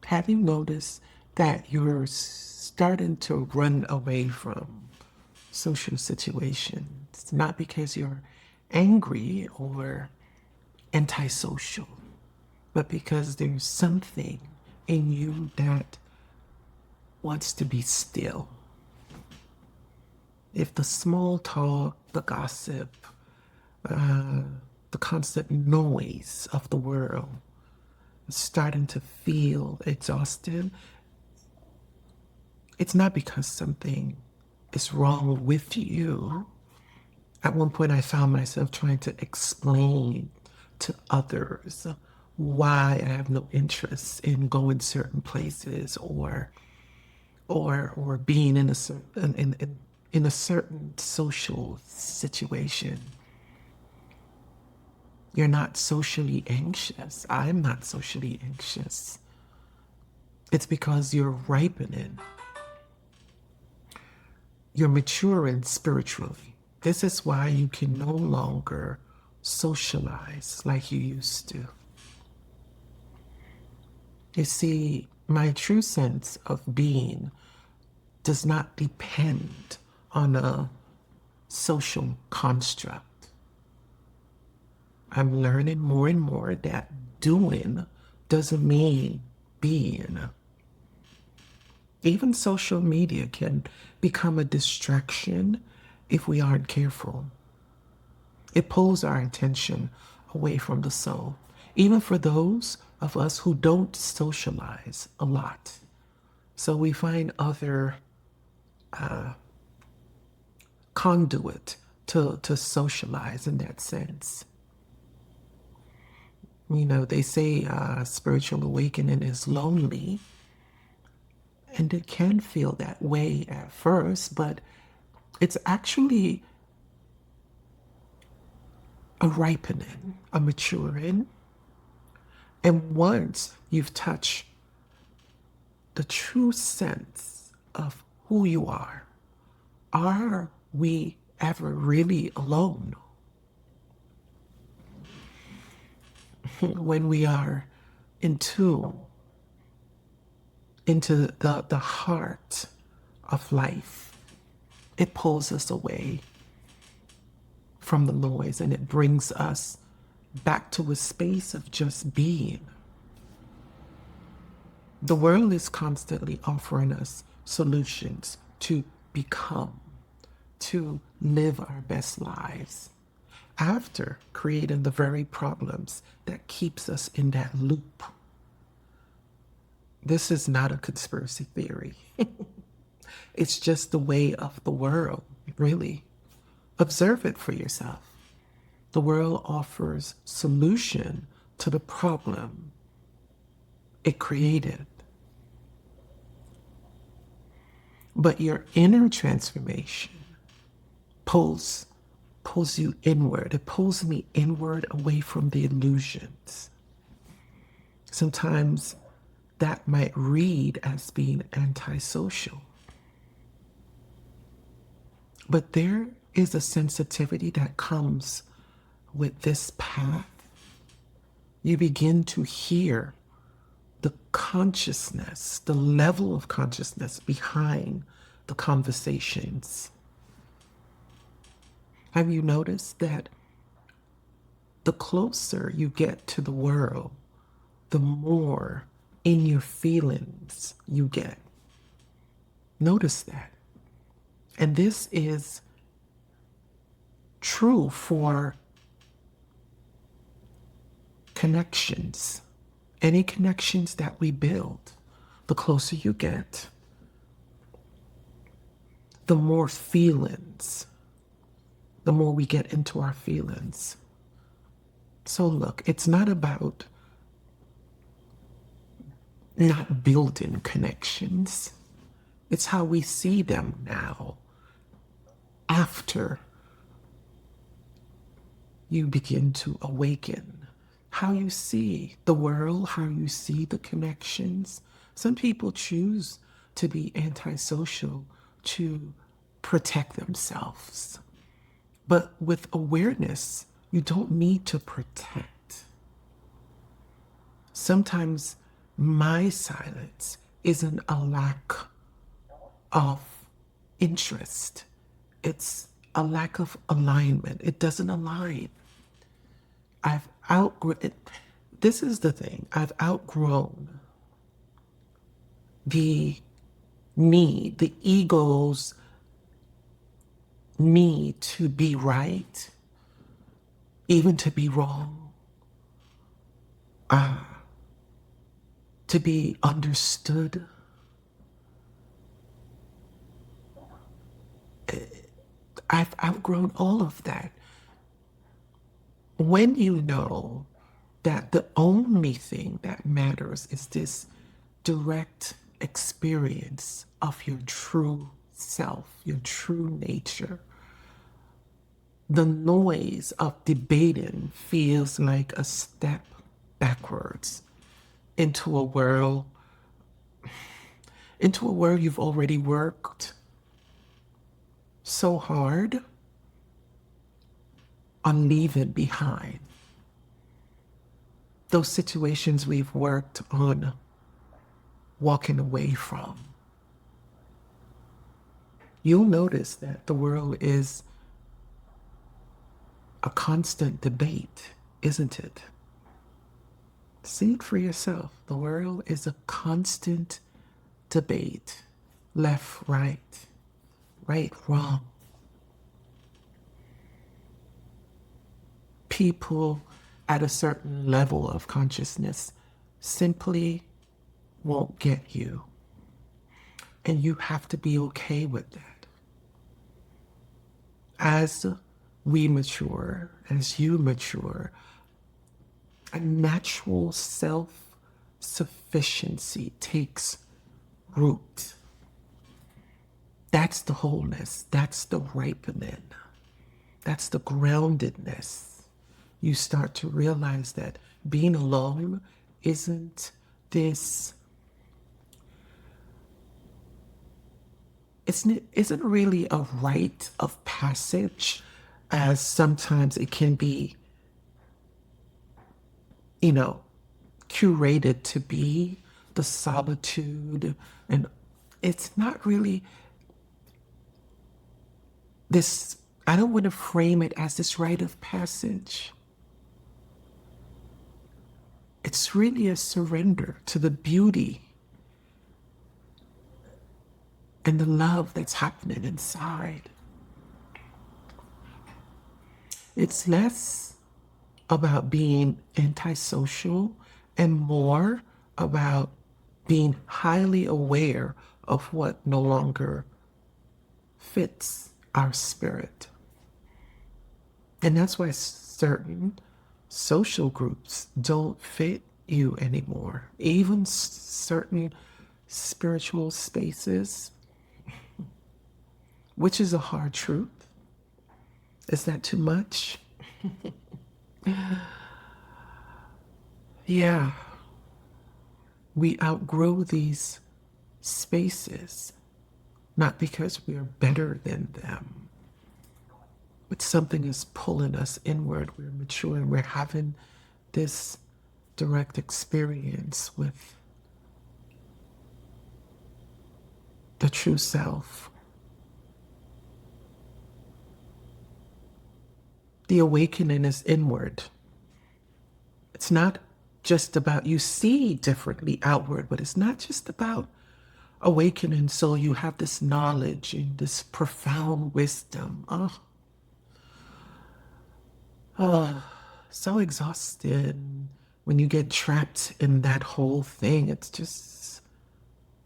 Have you noticed that you're starting to run away from social situations? Not because you're angry or antisocial, but because there's something in you that wants to be still. If the small talk, the gossip, the constant noise of the world is starting to feel exhausted, it's not because something is wrong with you. At one point, I found myself trying to explain to others why I have no interest in going certain places or being in a certain in a certain social situation. You're not socially anxious. I'm not socially anxious. It's because you're ripening. You're maturing spiritually. This is why you can no longer socialize like you used to. You see, my true sense of being does not depend on a social construct. I'm learning more and more that doing doesn't mean being. Even social media can become a distraction if we aren't careful. It pulls our attention away from the soul, even for those of us who don't socialize a lot. So we find other conduit to socialize in that sense. You know, they say spiritual awakening is lonely, and it can feel that way at first, but it's actually a ripening, a maturing. And once you've touched the true sense of who you are we ever really alone? When we are in tune into the heart of life, it pulls us away from the noise and it brings us back to a space of just being. The world is constantly offering us solutions to become, to live our best lives, after creating the very problems that keeps us in that loop. This is not a conspiracy theory. It's just the way of the world, really. Observe it for yourself. The world offers solution to the problem it created. But your inner transformation pulls you inward. It pulls me inward away from the illusions. Sometimes that might read as being antisocial. But there is a sensitivity that comes with this path. You begin to hear the consciousness, the level of consciousness behind the conversations. Have you noticed that the closer you get to the world, the more in your feelings you get? Notice that. And this is true for connections. Any connections that we build, the closer you get, the more feelings, the more we get into our feelings. So look, it's not about not building connections. It's how we see them now after you begin to awaken. How you see the world, how you see the connections. Some people choose to be antisocial to protect themselves. But with awareness, you don't need to protect. Sometimes My silence isn't a lack of interest. It's a lack of alignment. It doesn't align. I've outgrown it. This is the thing. I've outgrown the need, the ego's need to be right, even to be wrong, to be understood. I've outgrown all of that. When you know that the only thing that matters is this direct experience of your true self, your true nature, the noise of debating feels like a step backwards into a world you've already worked so hard on leaving behind. Those situations we've worked on walking away from. You'll notice that the world is a constant debate, isn't it? See it for yourself. The world is a constant debate. Left, right, right, wrong. People at a certain level of consciousness simply won't get you. And you have to be okay with that. As we mature, as you mature, a natural self-sufficiency takes root. That's the wholeness. That's the ripening. That's the groundedness. You start to realize that being alone isn't isn't really a rite of passage, as sometimes it can be, curated to be, the solitude. And it's not really this, I don't want to frame it as this rite of passage. It's really a surrender to the beauty and the love that's happening inside. It's less about being antisocial and more about being highly aware of what no longer fits our spirit. And that's why certain social groups don't fit you anymore. Even certain spiritual spaces, which is a hard truth. Is that too much? Yeah. We outgrow these spaces, not because we're better than them, but something is pulling us inward. We're maturing. We're having this direct experience with the true self. The awakening is inward. It's not just about, you see differently outward, but it's not just about awakening so you have this knowledge and this profound wisdom. So exhausted when you get trapped in that whole thing. It's just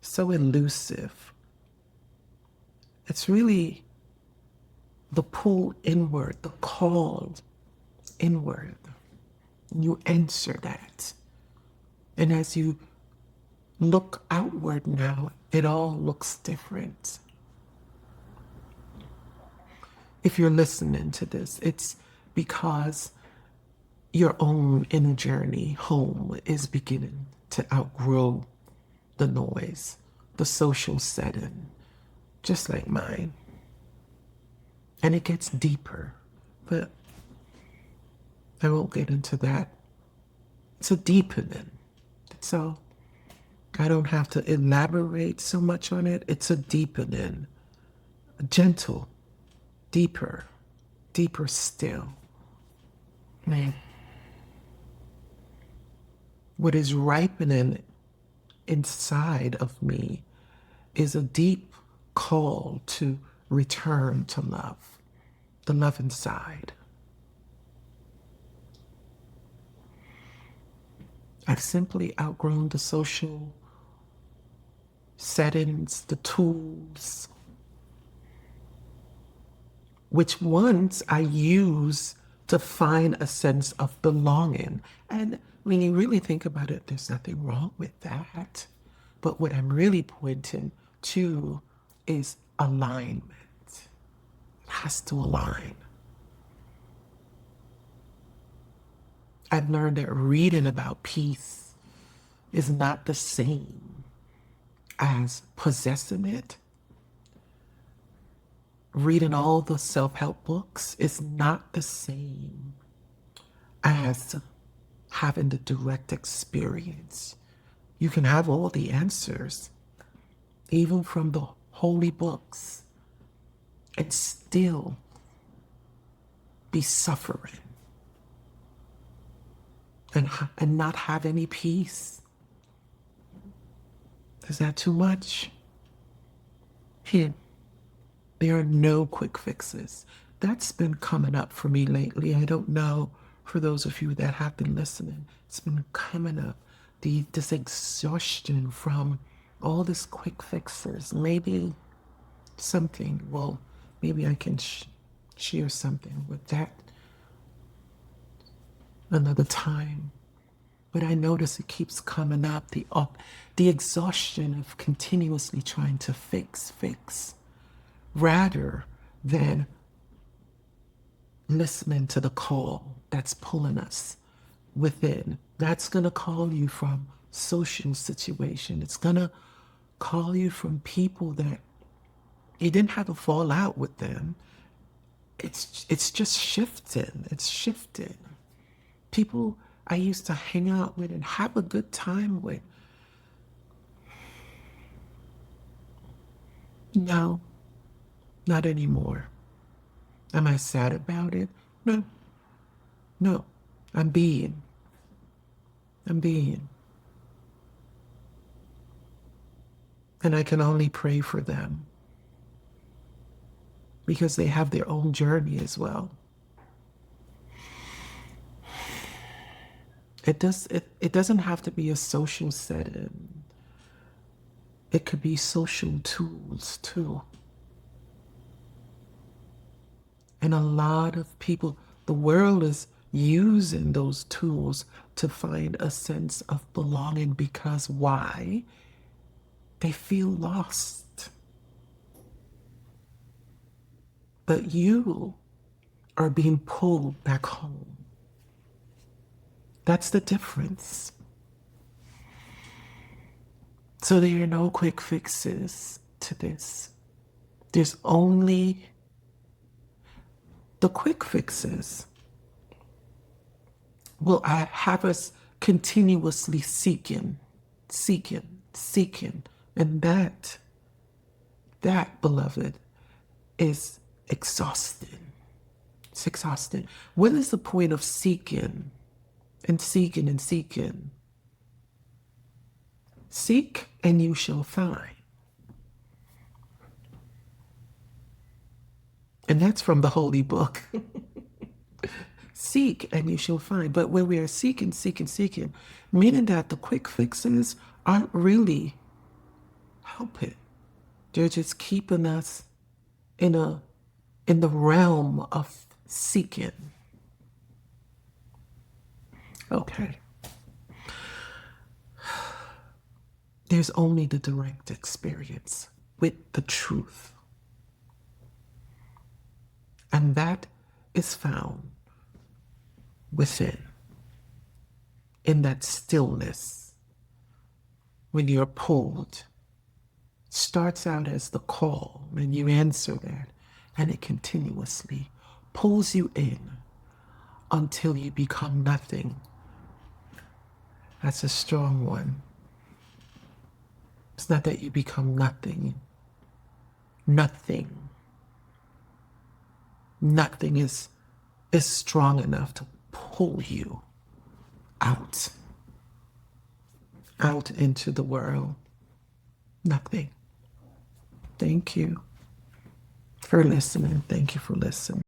so elusive. It's really the pull inward, the call inward. You answer that. And as you look outward now, it all looks different. If you're listening to this, it's because your own inner journey home is beginning to outgrow the noise, the social setting, just like mine. And it gets deeper, but I won't get into that. It's a deepening. That's all. I don't have to elaborate so much on it. It's a deepening, gentle, deeper, deeper still. Man, what is ripening inside of me is a deep call to return to love, the love inside. I've simply outgrown the social settings, the tools, which once I used to find a sense of belonging. And when you really think about it, there's nothing wrong with that. But what I'm really pointing to is alignment. It has to align. I've learned that reading about peace is not the same as possessing it. Reading all the self-help books is not the same as having the direct experience. You can have all the answers, even from the holy books, and still be suffering and not have any peace. Is that too much? Here, there are no quick fixes. That's been coming up for me lately. I don't know, for those of you that have been listening, it's been coming up. This exhaustion from all this quick fixes. Maybe something, well, maybe I can share something with that another time. But I notice it keeps coming up, the exhaustion of continuously trying to fix, rather than listening to the call that's pulling us within. That's going to call you from social situation. It's going to call you from people that you didn't have a fallout with them. It's just shifting. It's shifting. People I used to hang out with and have a good time with. No, not anymore. Am I sad about it? No, no. I'm being. And I can only pray for them because they have their own journey as well. It doesn't have to be a social setting. It could be social tools too. And a lot of people, the world is using those tools to find a sense of belonging because why? They feel lost. But you are being pulled back home. That's the difference. So there are no quick fixes to this. There's only the quick fixes will have us continuously seeking. And that, beloved, is exhausting. It's exhausting. What is the point of seeking and seeking and seeking? Seek and you shall find. And that's from the Holy Book. Seek and you shall find. But when we are seeking, meaning that the quick fixes aren't really helping. They're just keeping us in the realm of seeking. Okay. There's only the direct experience with the truth. And that is found within, in that stillness, when you're pulled. It starts out as the call, and you answer that, and it continuously pulls you in until you become nothing. That's a strong one. It's not that you become nothing. Nothing. Nothing is strong enough to pull you out into the world. Nothing. Thank you for listening. Thank you for listening.